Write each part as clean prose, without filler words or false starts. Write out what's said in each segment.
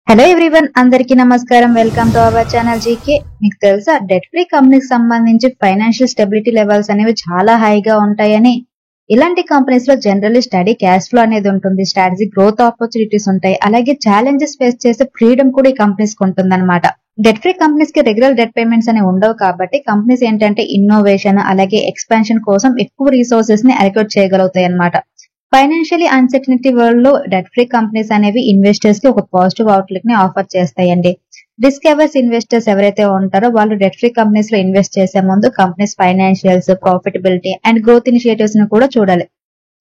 Hello everyone, అందరికీ నమస్కారం. Welcome to our channel GK. మీకు తెలుసా, డెట్ ఫ్రీ కంపెనీకి సంబంధించి ఫైనాన్షియల్ స్టెబిలిటీ లెవెల్స్ అనేవి చాలా హైగా ఉంటాయని. ఇలాంటి కంపెనీస్ లో జనరల్లీ స్టడీ క్యాష్ ఫ్లో అనేది ఉంటుంది, స్ట్రాటజీ గ్రోత్ ఆపర్చునిటీస్ ఉంటాయి, అలాగే ఛాలెంజెస్ ఫేస్ చేసే ఫ్రీడమ్ కూడా ఈ కంపెనీస్ కి ఉంటుందన్నమాట. డెట్ ఫ్రీ కంపెనీస్ కి రెగ్యులర్ డెట్ పేమెంట్స్ అనేవి ఉండవు కాబట్టి కంపెనీస్ ఏంటంటే ఇన్నోవేషన్ అలాగే ఎక్స్పాన్షన్ కోసం ఎక్కువ రీసోర్సెస్ ని అలొకేట్ చేయగలుగుతాయి అన్నమాట. ఫైనాన్షియలీ అన్సర్టనిటీ వరల్డ్ లో డెట్ ఫ్రీ కంపెనీస్ అనేవి ఇన్వెస్టర్స్ కి ఒక పాజిటివ్ అవుట్లుక్ ని ఆఫర్ చేస్తాయండి. రిస్క్ అవర్స్ ఇన్వెస్టర్స్ ఎవరైతే ఉంటారో వాళ్ళు డెట్ ఫ్రీ కంపెనీస్ లో ఇన్వెస్ట్ చేసే ముందు companies financials, profitability and growth initiatives ని కూడా చూడాలి.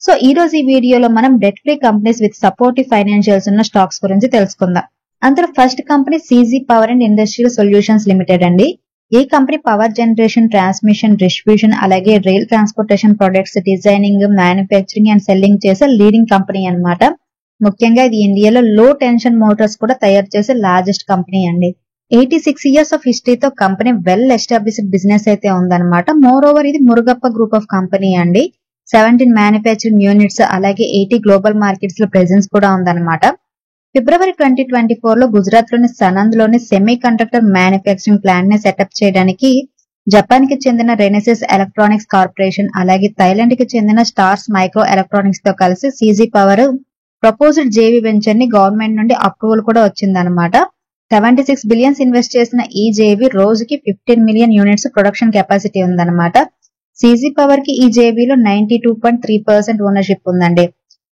సో ఈ రోజు ఈ వీడియోలో మనం debt free companies with supportive financials ఉన్న స్టాక్స్ గురించి తెలుసుకుందాం. అందులో first company CG power and industrial solutions limited అండి. ఈ company power generation, transmission, distribution అలాగే rail transportation products designing, manufacturing and selling చేసే లీడింగ్ కంపెనీ అన్నమాట. ముఖ్యంగా ఇది ఇండియాలో లో టెన్షన్ మోటార్స్ కూడా తయారు చేసే లార్జెస్ట్ కంపెనీ అండి. 86 ఇయర్స్ ఆఫ్ హిస్టరీతో కంపెనీ వెల్ ఎస్టాబ్లిష్డ్ బిజినెస్ అయితే ఉందన్నమాట. మోర్ ఓవర్ ఇది మురుగప్ప గ్రూప్ ఆఫ్ కంపెనీ అండి. 17 మ్యానుఫ్యాక్చరింగ్ యూనిట్స్ అలాగే 80 గ్లోబల్ మార్కెట్స్ లో ప్రెజెన్స్ కూడా ఉందన్నమాట. ఫిబ్రవరి 2024 లో గుజరాత్ లోని సనంద్ లోని సెమీ కండక్టర్ మ్యానుఫ్యాక్చరింగ్ ప్లాంట్ ని సెటప్ చేయడానికి జపాన్ కి చెందిన రెనెసిస్ ఎలక్ట్రానిక్స్ కార్పొరేషన్ అలాగే థైలాండ్ కి చెందిన స్టార్స్ మైక్రో ఎలక్ట్రానిక్స్ తో కలిసి CG power proposed JV venture ని గవర్నమెంట్ నుండి అప్రూవల్ కూడా వచ్చిందనమాట. 76 బిలియన్స్ ఇన్వెస్ట్ చేసిన ఈ జేవీ రోజుకి 15 మిలియన్ యూనిట్స్ ప్రొడక్షన్ కెపాసిటీ ఉందన్నమాట. సీజీ పవర్ కి ఈ జేవీలో 92.3% ఓనర్షిప్ ఉందండి.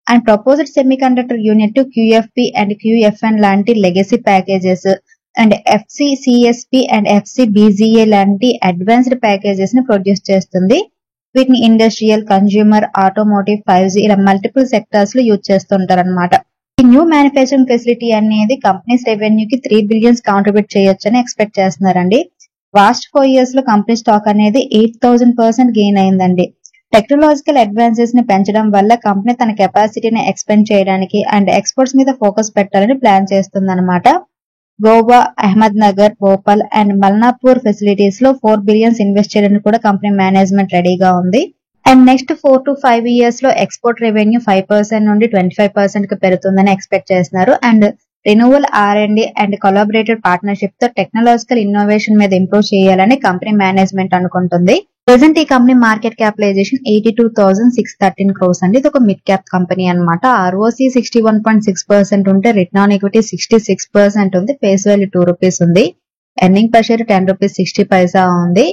And proposed semi conductor unit QFP and QFN లాంటి legacy packages and FCCSP and FCBGA లాంటి అడ్వాన్స్డ్ ప్యాకేజెస్ ని ప్రొడ్యూస్ చేస్తుంది. వీటిని ఇండస్ట్రియల్, కన్జ్యూమర్, ఆటోమోటివ్, 5G ఇలా మల్టిపుల్ సెక్టార్స్ లో యూజ్ చేస్తుంటారు అనమాట. ఈ న్యూ మ్యానుఫ్యాక్చరింగ్ ఫెసిలిటీ అనేది కంపెనీస్ రెవెన్యూకి 3 బిలియన్స్ కాంట్రిబ్యూట్ చేయొచ్చని ఎక్స్పెక్ట్ చేస్తున్నారండి. లాస్ట్ 4 ఇయర్స్ లో కంపెనీ స్టాక్ అనేది 8000% గెయిన్ అయిందండి. టెక్నాలజికల్ అడ్వాన్సెస్ ని పెంచడం వల్ల కంపెనీ తన కెపాసిటీని ఎక్స్పెండ్ చేయడానికి అండ్ ఎక్స్పోర్ట్స్ మీద ఫోకస్ పెట్టాలని ప్లాన్ చేస్తుందన్నమాట. Goa, Ahmednagar, Bhopal and Malanpur facilities లో 4 బిలియన్స్ ఇన్వెస్ట్ చేయడానికి కూడా కంపెనీ మేనేజ్మెంట్ రెడీగా ఉంది. అండ్ నెక్స్ట్ 4 to 5 ఇయర్స్ లో ఎక్స్పోర్ట్ రెవెన్యూ 5% నుండి 25% కి పెరుగుతుందని ఎక్స్పెక్ట్ చేస్తున్నారు. And renewal R&D and collaborated partnership తో టెక్నాలజికల్ ఇన్నోవేషన్ మీద ఇంప్రూవ్ చేయాలని కంపెనీ మేనేజ్మెంట్ అనుకుంటుంది. ప్రెసెంట్ ఈ కంపెనీ మార్కెట్ క్యాపిటలైజేషన్ 82,613 crores అండి. ఇది ఒక మిడ్ క్యాప్ కంపెనీ అన్నమాట. ROC 61.6% ఉంటే రిటర్న్ ఆన్ ఈక్విటీ 66% ఉంది. ఫేస్ వాల్యూ 2 రూపీస్ ఉంది. ఎర్నింగ్ పర్ షేర్ 10 రూపీస్ 60 పైసా ఉంది.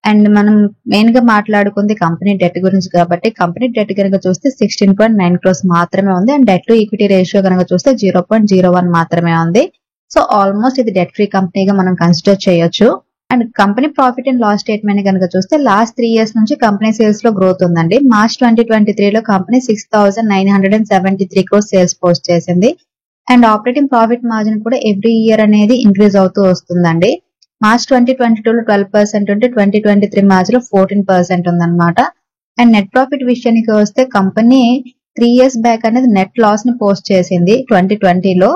అండ్ మనం మెయిన్ గా మాట్లాడుకుంది కంపెనీ డెట్ గురించి కాబట్టి కంపెనీ డెట్ కనుక చూస్తే 16.9 crores మాత్రమే ఉంది. And debt to equity ratio కనుక చూస్తే 0.01 మాత్రమే ఉంది. సో ఆల్మోస్ట్ ఇది డెట్ ఫ్రీ కంపెనీగా మనం కన్సిడర్ చేయొచ్చు. And company profit and loss statement కనుక చూస్తే లాస్ట్ 3 ఇయర్స్ నుంచి కంపెనీ సేల్స్ లో గ్రోత్ ఉందండి. మార్చ్ 2023 లో కంపెనీ 6,973 crores సేల్స్ పోస్ట్ చేసింది. అండ్ ఆపరేటింగ్ ప్రాఫిట్ మార్జిన్ కూడా ఎవ్రీ ఇయర్ అనేది ఇంక్రీజ్ అవుతూ వస్తుందండి. మార్చ్ 2022 లో 12% ఉంటే 2023 మార్చ్ లో 14% ఉందన్నమాట. అండ్ నెట్ ప్రాఫిట్ విషయానికి వస్తే కంపెనీ 3 ఇయర్స్ బ్యాక్ అనేది నెట్ లాస్ ని పోస్ట్ చేసింది 2020 లో.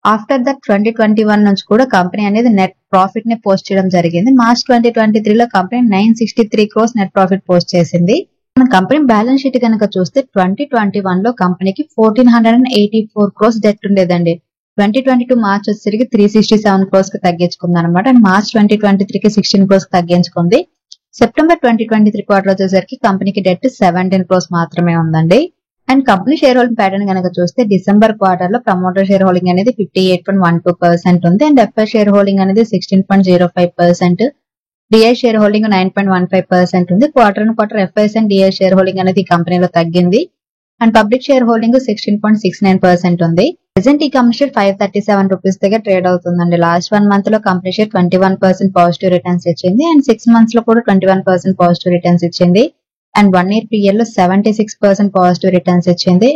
ఆఫ్టర్ దట్ 2021 నుంచి కూడా కంపెనీ అనేది నెట్ ప్రాఫిట్ ని పోస్ట్ చేయడం జరిగింది. మార్చ్ 2023 లో company 963 crores net profit post చేసింది. మన కంపెనీ బ్యాలెన్స్ షీట్ కనుక చూస్తే 2021 లో కంపెనీకి 1484 crores డెట్ ఉండేదండి. 2022 మార్చ్ వచ్చేసరికి 367 crores కి తగ్గించుకుంది అనమాట. అండ్ మార్చ్ 2023 కి 16 crores కి తగ్గించుకుంది. సెప్టెంబర్ 2023 క్వార్టర్ వచ్చేసరికి కంపెనీకి డెట్ 17 crores మాత్రమే ఉందండి. And company share holding pattern కనుక చూస్తే డిసెంబర్ క్వార్టర్ లో ప్రమోటర్ షేర్ హోల్డింగ్ అనేది 58.12% ఉంది. అండ్ ఎఫ్ఐ షేర్ హోల్డింగ్ అనేది 16.05%, డిఐ షేర్ హోల్డింగ్ 9.15% ఉంది. Quarter FIs and DI share holding అనేది ఈ కంపెనీలో తగ్గింది. అండ్ పబ్లిక్ షేర్ హోల్డింగ్ 16.69% ఉంది. ప్రెసెంట్ ఈ కంపెనీ షేర్ 537 రూపీస్ దగ్గర ట్రేడ్ అవుతుందండి. లాస్ట్ 1 మంత్ లో కంపెనీ షేర్ 21% పాజిటివ్ రిటర్న్స్ ఇచ్చింది. అండ్ 6 మంత్స్ లో కూడా 21% పాజిటివ్ రిటర్న్స్ ఇచ్చింది. అండ్ 1 ఇయర్ పీరియడ్ లో 76% పాజిటివ్ రిటర్న్స్ ఇచ్చింది.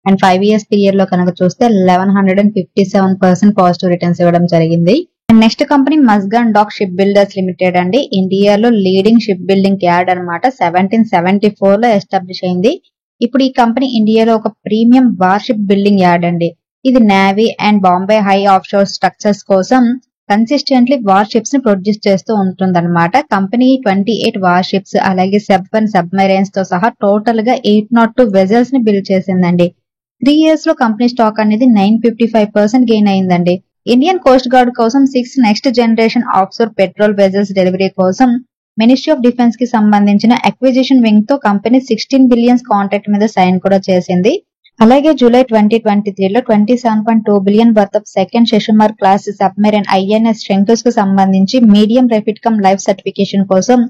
అండ్ 5 ఇయర్స్ పీరియడ్ లో కనుక చూస్తే 1157% పాజిటివ్ రిటర్న్స్ ఇవ్వడం జరిగింది. And next company Mazagon Dock Ship Builders Limited అండి. ఇండియాలో లీడింగ్ షిప్ బిల్డింగ్ యార్డ్ అనమాట. 1774 లో ఎస్టాబ్లిష్ అయింది. ఇప్పుడు ఈ కంపెనీ ఇండియాలో ఒక ప్రీమియం వార్షిప్ బిల్డింగ్ యార్డ్ అండి. ఇది navy and Bombay high offshore structures కోసం కన్సిస్టెంట్లీ వార్షిప్స్ ని ప్రొడ్యూస్ చేస్తూ ఉంటుందన్నమాట. కంపెనీ 28 వార్షిప్స్ అలాగే 7 సబ్మెరైన్స్ తో సహా టోటల్ గా 802 వెజల్స్ ని బిల్డ్ చేసిందండి. 3 ఇయర్స్ లో కంపెనీ స్టాక్ అనేది 955% గెయిన్ అయిందండి. ఇండియన్ కోస్ట్ గార్డ్ కోసం 6 next generation offshore patrol vessels delivery కోసం మినిస్ట్రీ ఆఫ్ డిఫెన్స్ కి సంబంధించిన అక్విజిషన్ వింగ్ తో కంపెనీ 16 బిలియన్స్ కాంట్రాక్ట్ మీద సైన్ కూడా చేసింది. అలాగే జూలై 2023లో 27.2 billion worth of second Shishumar class submarine INS Shankush కు సంబంధించి medium refit cum life certification కోసం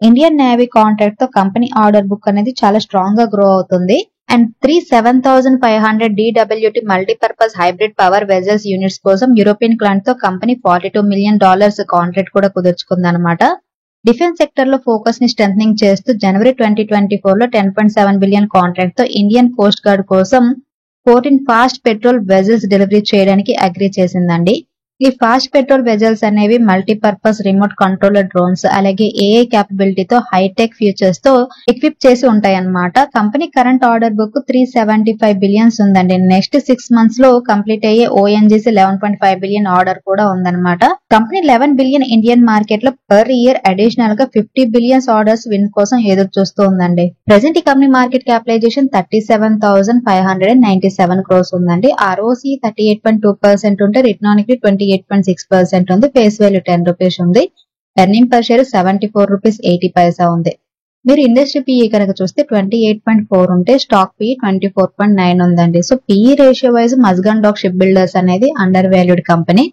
ఇండియన్ నేవీ కాంట్రాక్ట్ తో కంపెనీ ఆర్డర్ బుక్ అనేది చాలా స్ట్రాంగ్ గా గ్రో అవుతుంది. And 7,500 DWT multipurpose hybrid power vessels units కోసం యూరోపియన్ క్లయింట్ తో కంపెనీ $42 మిలియన్ కాంట్రాక్ట్ కూడా కుదుర్చుకుందన్నమాట. డిఫెన్స్ సెక్టర్ లో ఫోకస్ ని స్ట్రెంథనింగ్ చేస్తూ జనవరి 2024లో 10.7 బిలియన్ కాంట్రాక్ట్ తో ఇండియన్ కోస్ట్ గార్డ్ కోసం 14 ఫాస్ట్ పెట్రోల్ వెజల్స్ డెలివరీ చేయడానికి అగ్రీ చేసిందండి. ఈ ఫాస్ట్ పెట్రోల్ వెజల్స్ అనేవి మల్టీపర్పస్ రిమోట్ కంట్రోలర్ డ్రోన్స్ అలాగే ఏఐ క్యాపబిలిటీతో హైటెక్ ఫీచర్స్ తో ఎక్విప్ చేసి ఉంటాయి అన్నమాట. Company current order book 375 billions ఉందండి. నెక్స్ట్ 6 మంత్స్ లో కంప్లీట్ అయ్యే ఓఎన్జీసీ 11.5 బిలియన్ ఆర్డర్ కూడా ఉందన్నమాట. కంపెనీ 11 బిలియన్ ఇండియన్ మార్కెట్ లో పర్ ఇయర్ అడిషనల్ గా 50 బిలియన్స్ ఆర్డర్స్ విన్ కోసం ఎదురు చూస్తూ ఉందండి. ప్రెసెంట్ ఈ కంపెనీ మార్కెట్ క్యాపిటలైజేషన్ 37,597 crores ఉందండి. ROC 38.2% ఉంటే రిటర్న్ ఆన్ ఈక్విటీ 28.6% ఉంది. ఫేస్ వాల్యూ 10 రూపీస్ ఉంది. ఎర్నింగ్ పర్ షేర్ 74 రూపీస్ 80 పైసా ఉంది. మీరు ఇండస్ట్రీ పిఈ కనుక చూస్తే 28.4 ఉంటే స్టాక్ పిఈ 24.9 ఉందండి. So PE ratio wise Mazagon Dock Ship Builders అనేది undervalued company.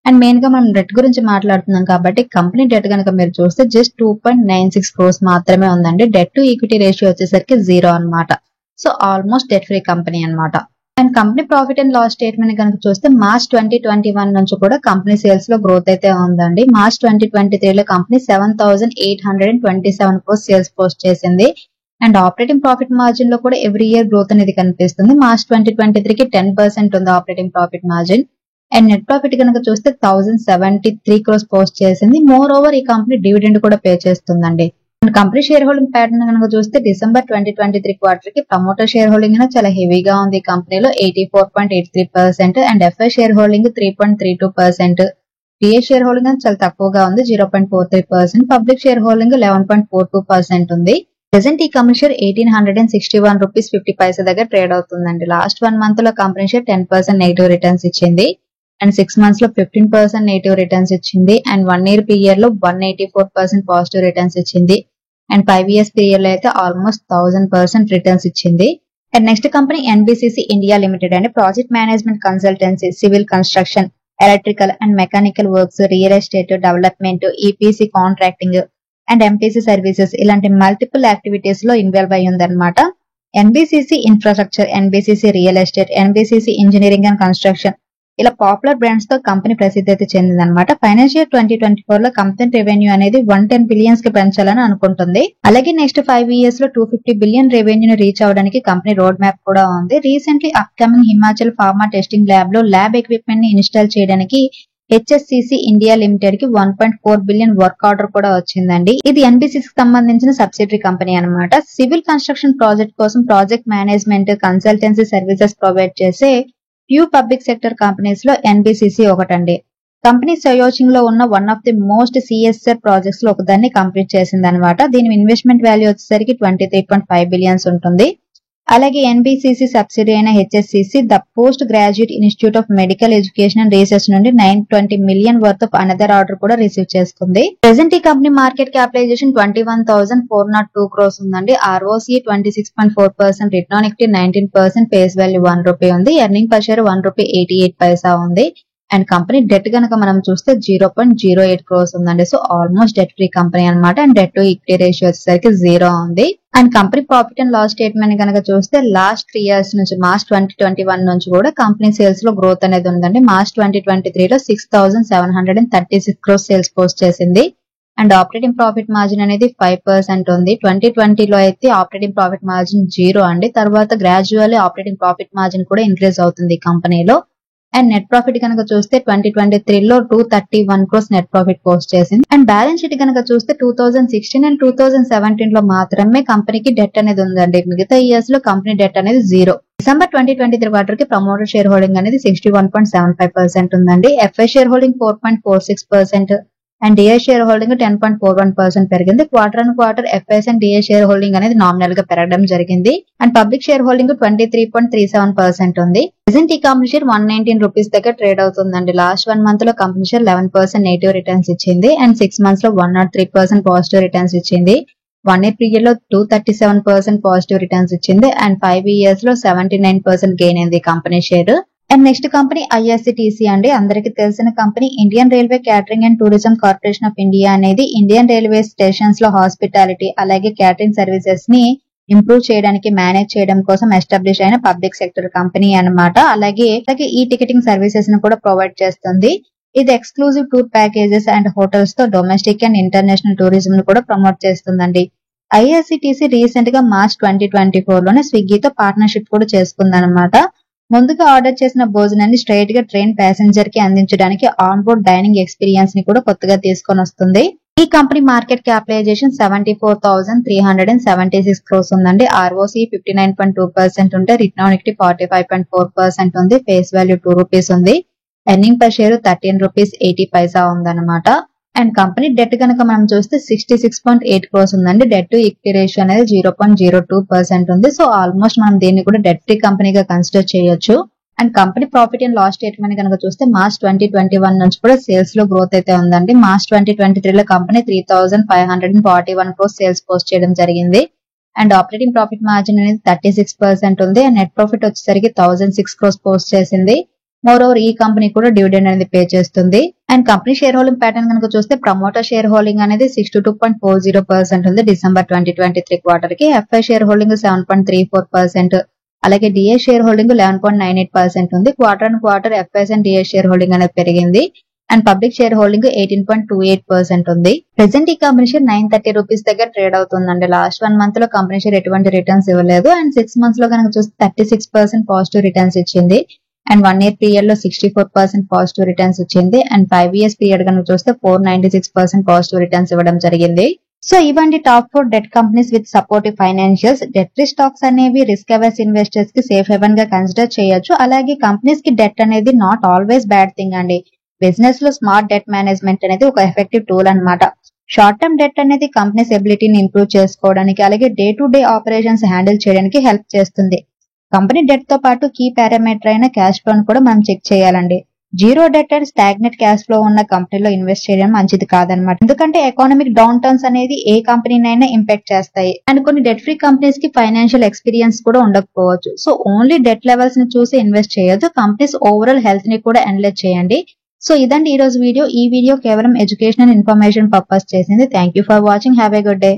And main గా మనం డెట్ గురించి మాట్లాడుతున్నాం కాబట్టి కంపెనీ డెట్ కనుక మీరు చూస్తే జస్ట్ 2.96 crores మాత్రమే ఉందండి. డెట్ టు ఈక్విటీ రేషియో వచ్చేసరికి 0 అన్నమాట. So almost debt free company అన్నమాట. And company profit and loss statement కనుక చూస్తే మార్చ్ 2021 నుంచి కూడా కంపెనీ సేల్స్ లో గ్రోత్ అయితే ఉందండి. మార్చ్ 2023లో కంపెనీ 7,827 crores సేల్స్ పోస్ట్ చేసింది. అండ్ ఆపరేటింగ్ ప్రాఫిట్ మార్జిన్ లో కూడా ఎవ్రీ ఇయర్ గ్రోత్ అనేది కనిపిస్తుంది. మార్చ్ 2023కి 10% ఉంది operating profit margin. And net profit కనుక చూస్తే 1,073 crores పోస్ట్ చేసింది. మోర్ ఓవర్ ఈ కంపెనీ డివిడెండ్ కూడా పే చేస్తుందండి. And company share holding pattern కనుక చూస్తే డిసెంబర్ 2023 క్వార్టర్ కి ప్రమోటర్ షేర్ హోల్డింగ్ చాలా హెవీగా ఉంది. కంపెనీలో 84.83% and FI share holding 3.32%. TA share holding చాలా తక్కువగా ఉంది 0.43%. పబ్లిక్ షేర్ హోల్డింగ్ 11.42% ఉంది. ప్రెసెంట్ ఈ కంపెనీ షేర్ 1,861 రూపీస్ 50 పైసా దగ్గర ట్రేడ్ అవుతుందండి. లాస్ట్ 1 మంత్ లో కంపెనీ షేర్ 10% నెగిటివ్ రిటర్న్స్ ఇచ్చింది. అండ్ 6 months లో 15% నెగిటివ్ రిటర్న్స్ ఇచ్చింది. అండ్ 1 year పీరియడ్ లో 184% పాజిటివ్ రిటర్న్స్ ఇచ్చింది. అండ్ 5 years పీరియడ్ లో అయితే ఆల్మోస్ట్ 1000% రిటర్న్స్ ఇచ్చింది. And next company NBCC India Limited అండి. Project management consultancy, civil construction, electrical and mechanical works, real estate development, EPC contracting and MPC services ఇలాంటి multiple activities లో involve అయ్యి ఉందన్నమాట. NBCC infrastructure, NBCC real estate, NBCC engineering and construction ఇలా popular brands తో company ప్రసిద్ధి అయితే చెందిందన్నమాట. Financial 2024 లో company revenue అనేది 110 బిలియన్స్ కి పెంచాలని అనుకుంటుంది. అలాగే నెక్స్ట్ 5 years లో 250 బిలియన్ రెవెన్యూని రీచ్ అవడానికి కంపెనీ రోడ్ మ్యాప్ కూడా ఉంది. Recently upcoming Himachal pharma testing lab లో ల్యాబ్ ఎక్విప్మెంట్ ని ఇన్స్టాల్ చేయడానికి హెచ్ఎస్సిసి ఇండియా లిమిటెడ్ కి 1.4 బిలియన్ వర్క్ ఆర్డర్ కూడా వచ్చిందండి. ఇది ఎన్బిసిసి కి సంబంధించిన సబ్సిడరీ కంపెనీ అన్నమాట. సివిల్ కన్స్ట్రక్షన్ ప్రాజెక్ట్ కోసం project management consultancy services provide చేసే ఫ్యూ పబ్లిక్ సెక్టర్ కంపెనీస్ లో ఎన్బిసిసి ఒకటండి. కంపెనీ సయోచింగ్ లో ఉన్న one of the most CSR projects లో ఒకదాన్ని కంప్లీట్ చేసింది అనమాట. దీని ఇన్వెస్ట్మెంట్ వాల్యూ వచ్చేసరికి 23.5 బిలియన్స్ ఉంటుంది. అలాగే ఎన్బిసిసి సబ్సిడీ అయిన HSCC the post graduate institute of medical education and research నుండి 920 million worth of another order కూడా రిసీవ్ చేసుకుంది. ప్రెసెంట్ ఈ కంపెనీ మార్కెట్ క్యాపిటలైజేషన్ 21,402 crores ఉందండి. ROC 26.4%, return on equity 19%, face value 1 rupee ఉంది. Earning per share 1 rupee 88 పైసా ఉంది. And company debt కనుక మనం చూస్తే 0.08 crores ఉందండి. So almost debt free company అనమాట. And debt to equity ratio వచ్చేసరికి 0 ఉంది. And company profit and loss statement కనుక చూస్తే లాస్ట్ 3 years నుంచి మార్చ్ 2021 నుంచి కూడా కంపెనీ సేల్స్ లో గ్రోత్ అనేది ఉందండి. మార్చ్ 2023లో 6,736 crores సేల్స్ పోస్ట్ చేసింది. అండ్ ఆపరేటింగ్ ప్రాఫిట్ మార్జిన్ అనేది 5% ఉంది. 2020లో అయితే ఆపరేటింగ్ ప్రాఫిట్ మార్జిన్ 0 అండి. తర్వాత గ్రాడ్యువల్లీ ఆపరేటింగ్ ప్రాఫిట్ మార్జిన్ కూడా ఇంక్రీజ్ అవుతుంది ఈ కంపెనీలో. అండ్ నెట్ ప్రాఫిట్ కనుక చూస్తే 2023లో 231 crores నెట్ ప్రాఫిట్ పోస్ట్ చేసింది. అండ్ బ్యాలెన్స్ షీట్ కనుక చూస్తే 2016 అండ్ 2017 లో మాత్రమే కంపెనీకి డెట్ అనేది ఉందండి. మిగతా ఇయర్స్ లో కంపెనీ డెట్ అనేది 0. డిసెంబర్ 2023 క్వార్టర్ కి ప్రమోటర్ షేర్ హోల్డింగ్ అనేది 61.75% ఉందండి. FI share holding 4.46%, and DI share holding 10.41% పెరిగింది. Quarter and quarter FIs and DI share holding అనేది నామినల్ గా పెరగడం జరిగింది. అండ్ పబ్లిక్ షేర్ హోల్డింగ్ 23.37% ఉంది. ప్రెసెంట్ ఈ కంపెనీ షేర్ 119 రూపీస్ దగ్గర ట్రేడ్ అవుతుందండి. లాస్ట్ 1 మంత్ లో కంపెనీ షేర్ 11% నెగిటివ్ రిటర్న్స్ ఇచ్చింది అండ్ 6 మంత్స్ లో 103% పాజిటివ్ రిటర్న్స్ ఇచ్చింది. 1 year పీరియడ్ లో 237% పాజిటివ్ రిటర్న్స్ ఇచ్చింది అండ్ 5 years లో 79% గెయిన్ అయింది company share. And next company IRCTC అండి. అందరికి తెలిసిన company. Indian railway catering and tourism corporation of India అనేది ఇండియన్ రైల్వే స్టేషన్స్ లో హాస్పిటాలిటీ అలాగే క్యాటరింగ్ సర్వీసెస్ ని ఇంప్రూవ్ చేయడానికి మేనేజ్ చేయడం కోసం ఎస్టాబ్లిష్ అయిన పబ్లిక్ సెక్టర్ కంపెనీ అన్నమాట. అలాగే ఈ టికెటింగ్ సర్వీసెస్ ని కూడా ప్రొవైడ్ చేస్తుంది. ఇది exclusive tour packages and hotels తో డొమెస్టిక్ అండ్ ఇంటర్నేషనల్ టూరిజం ని కూడా ప్రమోట్ చేస్తుందండి. ఐఆర్సిటిసి రీసెంట్ గా మార్చ్ 2024 లోనే స్విగ్గీతో పార్ట్నర్షిప్ కూడా చేసుకుందన్నమాట. ముందుగా ఆర్డర్ చేసిన భోజనాన్ని స్ట్రైట్ గా ట్రైన్ ప్యాసింజర్ కి అందించడానికి ఆన్ బోర్డ్ డైనింగ్ ఎక్స్పీరియన్స్ ని కూడా కొత్తగా తీసుకొని వస్తుంది. ఈ కంపెనీ మార్కెట్ క్యాపిటలైజేషన్ 74,376 crores ఉందండి. ఆర్ఓసి 59.2% ఉంటే రిటర్న్ ఆన్ ఈక్విటీ 45.4% ఉంది. ఫేస్ వాల్యూ 2 రూపీస్ ఉంది. ఎర్నింగ్ పర్ షేర్ 13 రూపీస్ 80 పైసా ఉందన్నమాట. అండ్ కంపెనీ డెట్ కనుక మనం చూస్తే 66.8 crores ఉందండి. డెట్ టు ఈక్విటీ రేషియో అనేది 0.02% ఉంది. సో ఆల్మోస్ట్ మనం దీన్ని కూడా డెట్ ఫ్రీ కంపెనీగా కన్సిడర్ చేయొచ్చు. And company profit and loss statement కనుక చూస్తే మార్చ్ 2021 నుంచి కూడా సేల్స్ లో గ్రోత్ అయితే ఉందండి. మార్చ్ 2023 లో కంపెనీ 3,541 crores సేల్స్ పోస్ట్ చేయడం జరిగింది. అండ్ ఆపరేటింగ్ ప్రాఫిట్ మార్జిన్ అనేది 36% ఉంది. అండ్ నెట్ ప్రాఫిట్ వచ్చేసరికి 1,006 crores పోస్ట్ చేసింది. మోర్ ఓవర్ ఈ కంపెనీ కూడా డివిడెండ్ అనేది పే చేస్తుంది. And company share holding pattern కనుక చూస్తే ప్రమోటర్ షేర్ హోల్డింగ్ అనేది 62.40% ఉంది డిసెంబర్ 2023 క్వార్టర్ కి. ఎఫ్ఐ షేర్ హోల్డింగ్ 7.34%, అలాగే డిఐ షేర్ హోల్డింగ్ 11.98% ఉంది. Quarter and quarter FIs and DI share holding అనేది పెరిగింది. అండ్ పబ్లిక్ షేర్ హోల్డింగ్ 18.28% ఉంది. ప్రెసెంట్ ఈ కంపెనీ షేర్ 930 రూపీస్ దగ్గర ట్రేడ్ అవుతుందండి. లాస్ట్ 1 మంత్ లో కంపెనీ షేర్ ఎటువంటి రిటర్న్స్ ఇవ్వలేదు. అండ్ 6 months లో కనుక చూస్తే 36% పాజిటివ్ రిటర్న్స్ ఇచ్చింది. అండ్ 1 year పీరియడ్ లో 64% పాజిటివ్ రిటర్న్స్ ఇచ్చింది. అండ్ 5 years పీరియడ్ కనుక చూస్తే 496% పాజిటివ్ రిటర్న్స్ ఇవ్వడం జరిగింది. సో ఇవండి top 4 debt companies with supportive financials. Debt free stocks అనేవి రిస్క్ అవర్స్ ఇన్వెస్టర్స్ కి సేఫ్ హెవెన్ గా కన్సిడర్ చేయొచ్చు. అలాగే కంపెనీస్ కి డెట్ అనేది నాట్ ఆల్వేస్ బ్యాడ్ థింగ్ అండి. బిజినెస్ లో స్మార్ట్ డెట్ మేనేజ్మెంట్ అనేది ఒక ఎఫెక్టివ్ టూల్ అన్నమాట. షార్ట్ టర్మ్ డెట్ అనేది కంపెనీస్ ఎబిలిటీని ఇంప్రూవ్ చేసుకోవడానికి అలాగే day to day operations handle చేయడానికి హెల్ప్ చేస్తుంది. కంపెనీ డెట్ తో పాటు కీ పారామీటర్ అయిన క్యాష్ ఫ్లో కూడా మనం చెక్ చేయాలండి. Zero debt and stagnate cash flow ఉన్న కంపెనీలో ఇన్వెస్ట్ చేయడం మంచిది కాదనమాట. ఎందుకంటే ఎకానమిక్ డౌన్ టర్న్స్ అనేది ఏ కంపెనీనైనా ఇంపాక్ట్ చేస్తాయి. అండ్ కొన్ని డెట్ ఫ్రీ కంపెనీస్ కి ఫైనాన్షియల్ ఎక్స్పీరియన్స్ కూడా ఉండకపోవచ్చు. సో ఓన్లీ డెట్ లెవెల్స్ ని చూసి ఇన్వెస్ట్ చేయొద్దు. కంపెనీస్ ఓవరాల్ హెల్త్ ని కూడా అనలైజ్ చేయండి. సో ఇదండి ఈ రోజు వీడియో. ఈ వీడియో కేవలం ఎడ్యుకేషనల్ ఇన్ఫర్మేషన్ పర్పస్ చేసింది. Thank you for watching. Have a good day.